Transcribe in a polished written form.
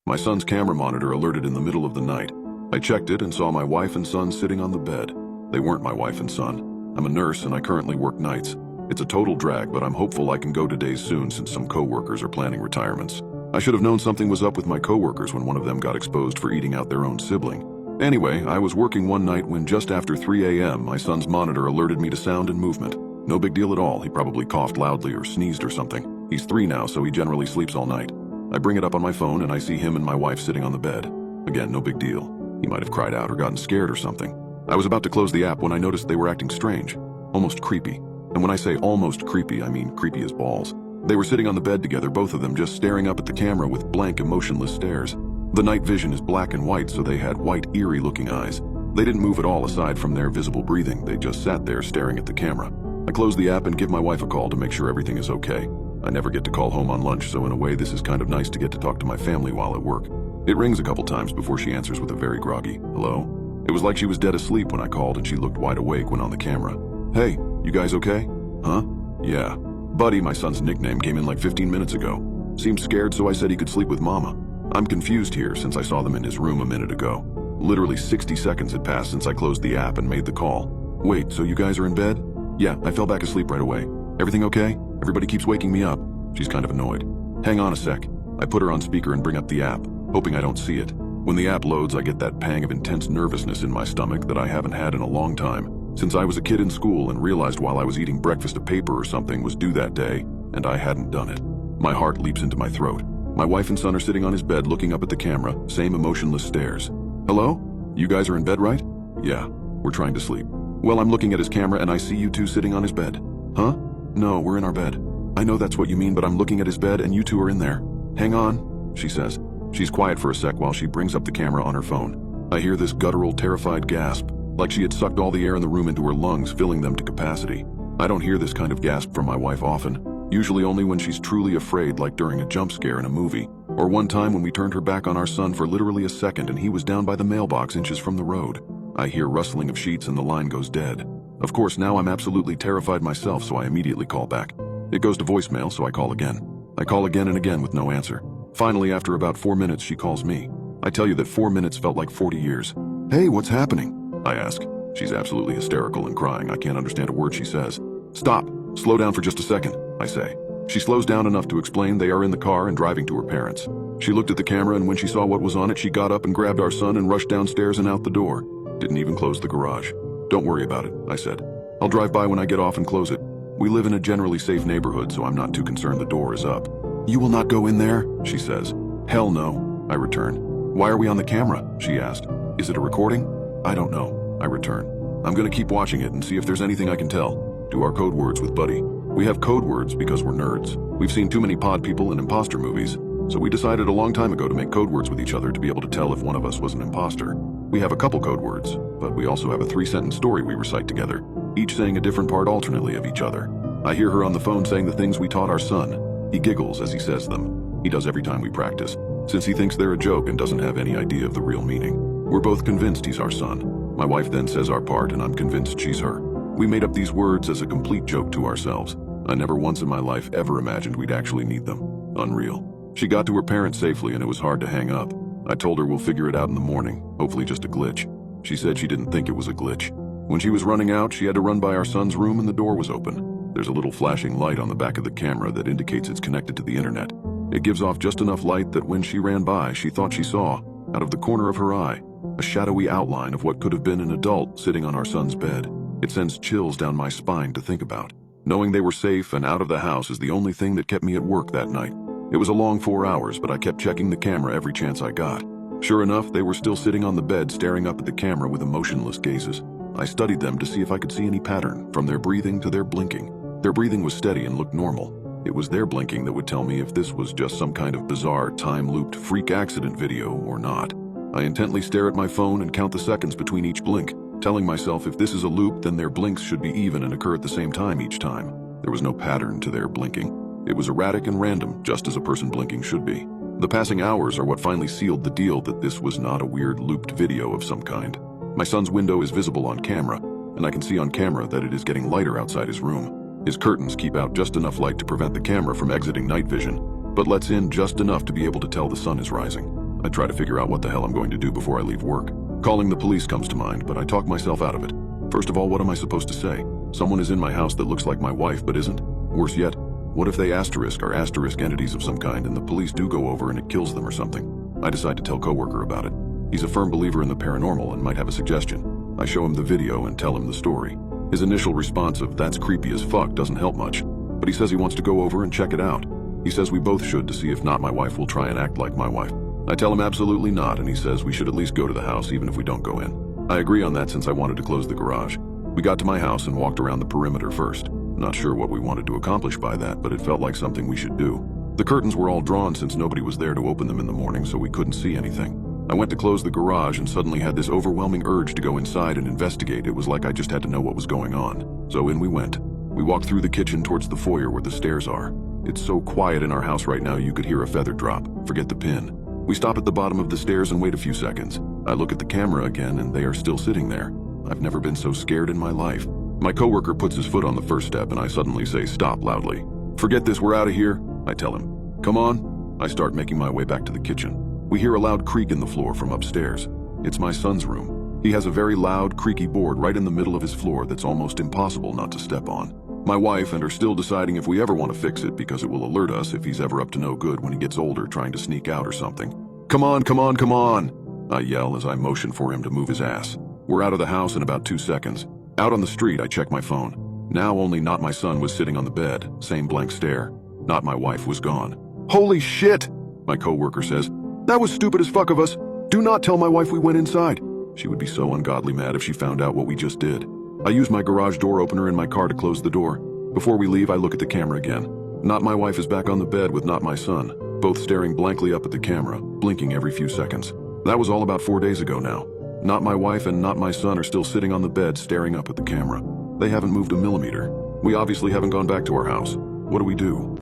My son's camera monitor alerted in the middle of the night. I checked it and saw my wife and son sitting on the bed. They weren't my wife and son. I'm a nurse and I currently work nights. It's a total drag, but I'm hopeful I can go to days soon since some coworkers are planning retirements. I should have known something was up with my coworkers when one of them got exposed for eating out their own sibling. Anyway, I was working one night when just after 3 a.m. my son's monitor alerted me to sound and movement. No big deal at all. He probably coughed loudly or sneezed or something. He's 3 now, so he generally sleeps all night. I bring it up on my phone and I see him and my wife sitting on the bed. Again, no big deal. He might have cried out or gotten scared or something. I was about to close the app when I noticed they were acting strange, almost creepy. And when I say almost creepy, I mean creepy as balls. They were sitting on the bed together, both of them just staring up at the camera with blank, emotionless stares. The night vision is black and white, so they had white, eerie-looking eyes. They didn't move at all aside from their visible breathing. They just sat there staring at the camera. I close the app and give my wife a call to make sure everything is okay. I never get to call home on lunch, so in a way this is kind of nice to get to talk to my family while at work. It rings a couple times before she answers with a very groggy, "Hello?" It was like she was dead asleep when I called and she looked wide awake when on the camera. "Hey, you guys okay?" "Huh? Yeah. Buddy, my son's nickname, came in like 15 minutes ago. Seemed scared, so I said he could sleep with Mama. I'm confused here since I saw them in his room a minute ago. Literally 60 seconds had passed since I closed the app and made the call. Wait, so you guys are in bed?" "Yeah, I fell back asleep right away. Everything okay? Everybody keeps waking me up." She's kind of annoyed. "Hang on a sec." I put her on speaker and bring up the app, hoping I don't see it. When the app loads, I get that pang of intense nervousness in my stomach that I haven't had in a long time, since I was a kid in school and realized while I was eating breakfast a paper or something was due that day, and I hadn't done it. My heart leaps into my throat. My wife and son are sitting on his bed looking up at the camera, same emotionless stares. "Hello? You guys are in bed, right?" "Yeah, we're trying to sleep." "Well, I'm looking at his camera and I see you two sitting on his bed." "Huh? No, we're in our bed." "I know that's what you mean, but I'm looking at his bed and you two are in there." "Hang on," she says. She's quiet for a sec while she brings up the camera on her phone. I hear this guttural, terrified gasp, like she had sucked all the air in the room into her lungs, filling them to capacity. I don't hear this kind of gasp from my wife often, usually only when she's truly afraid, like during a jump scare in a movie, or one time when we turned her back on our son for literally a second and he was down by the mailbox inches from the road. I hear rustling of sheets and the line goes dead. Of course, now I'm absolutely terrified myself, so I immediately call back. It goes to voicemail, so I call again. I call again and again with no answer. Finally, after about 4 minutes, she calls me. I tell you that 4 minutes felt like 40 years. "Hey, what's happening?" I ask. She's absolutely hysterical and crying. I can't understand a word she says. "Stop. Slow down for just a second," I say. She slows down enough to explain they are in the car and driving to her parents. She looked at the camera, and when she saw what was on it, she got up and grabbed our son and rushed downstairs and out the door. Didn't even close the garage. "Don't worry about it," I said. "I'll drive by when I get off and close it. We live in a generally safe neighborhood, so I'm not too concerned the door is up." "You will not go in there?" she says. "Hell no," I return. "Why are we on the camera?" she asked. "Is it a recording?" "I don't know," I return. "I'm gonna keep watching it and see if there's anything I can tell. Do our code words with Buddy. We have code words because we're nerds. We've seen too many pod people and imposter movies, so we decided a long time ago to make code words with each other to be able to tell if one of us was an imposter. We have a couple code words, but we also have a 3-sentence story we recite together, each saying a different part alternately of each other. I hear her on the phone saying the things we taught our son. He giggles as he says them. He does every time we practice, since he thinks they're a joke and doesn't have any idea of the real meaning. We're both convinced he's our son. My wife then says our part, and I'm convinced she's her. We made up these words as a complete joke to ourselves. I never once in my life ever imagined we'd actually need them. Unreal. She got to her parents safely and it was hard to hang up. I told her we'll figure it out in the morning, hopefully just a glitch. She said she didn't think it was a glitch. When she was running out, she had to run by our son's room and the door was open. There's a little flashing light on the back of the camera that indicates it's connected to the internet. It gives off just enough light that when she ran by, she thought she saw, out of the corner of her eye, a shadowy outline of what could have been an adult sitting on our son's bed. It sends chills down my spine to think about. Knowing they were safe and out of the house is the only thing that kept me at work that night. It was a long 4 hours, but I kept checking the camera every chance I got. Sure enough, they were still sitting on the bed staring up at the camera with emotionless gazes. I studied them to see if I could see any pattern, from their breathing to their blinking. Their breathing was steady and looked normal. It was their blinking that would tell me if this was just some kind of bizarre, time-looped freak accident video or not. I intently stare at my phone and count the seconds between each blink, telling myself if this is a loop, then their blinks should be even and occur at the same time each time. There was no pattern to their blinking. It was erratic and random, just as a person blinking should be. The passing hours are what finally sealed the deal that this was not a weird looped video of some kind. My son's window is visible on camera, and I can see on camera that it is getting lighter outside his room. His curtains keep out just enough light to prevent the camera from exiting night vision, but lets in just enough to be able to tell the sun is rising. I try to figure out what the hell I'm going to do before I leave work. Calling the police comes to mind, but I talk myself out of it. First of all, what am I supposed to say? Someone is in my house that looks like my wife but isn't? Worse yet, what if they are asterisk entities of some kind and the police do go over and it kills them or something? I decide to tell coworker about it. He's a firm believer in the paranormal and might have a suggestion. I show him the video and tell him the story. His initial response of "that's creepy as fuck" doesn't help much, but he says he wants to go over and check it out. He says we both should to see if not my wife will try and act like my wife. I tell him absolutely not, and he says we should at least go to the house even if we don't go in. I agree on that since I wanted to close the garage. We got to my house and walked around the perimeter first. Not sure what we wanted to accomplish by that, but it felt like something we should do. The curtains were all drawn since nobody was there to open them in the morning, so we couldn't see anything. I went to close the garage and suddenly had this overwhelming urge to go inside and investigate. It was like I just had to know what was going on. So in we went. We walked through the kitchen towards the foyer where the stairs are. It's so quiet in our house right now you could hear a feather drop. Forget the pin. We stop at the bottom of the stairs and wait a few seconds. I look at the camera again and they are still sitting there. I've never been so scared in my life. My coworker puts his foot on the first step and I suddenly say stop loudly. "Forget this, we're out of here," I tell him. "Come on." I start making my way back to the kitchen. We hear a loud creak in the floor from upstairs. It's my son's room. He has a very loud, creaky board right in the middle of his floor that's almost impossible not to step on. My wife and are still deciding if we ever want to fix it because it will alert us if he's ever up to no good when he gets older trying to sneak out or something. "Come on, come on, come on," I yell as I motion for him to move his ass. We're out of the house in about 2 seconds. Out on the street, I check my phone. Now only not my son was sitting on the bed, same blank stare. Not my wife was gone. "Holy shit," my coworker says. "That was stupid as fuck of us. Do not tell my wife we went inside. She would be so ungodly mad if she found out what we just did." I use my garage door opener in my car to close the door. Before we leave, I look at the camera again. Not my wife is back on the bed with not my son, both staring blankly up at the camera, blinking every few seconds. That was all about 4 days ago now. Not my wife and not my son are still sitting on the bed staring up at the camera. They haven't moved a millimeter. We obviously haven't gone back to our house. What do we do?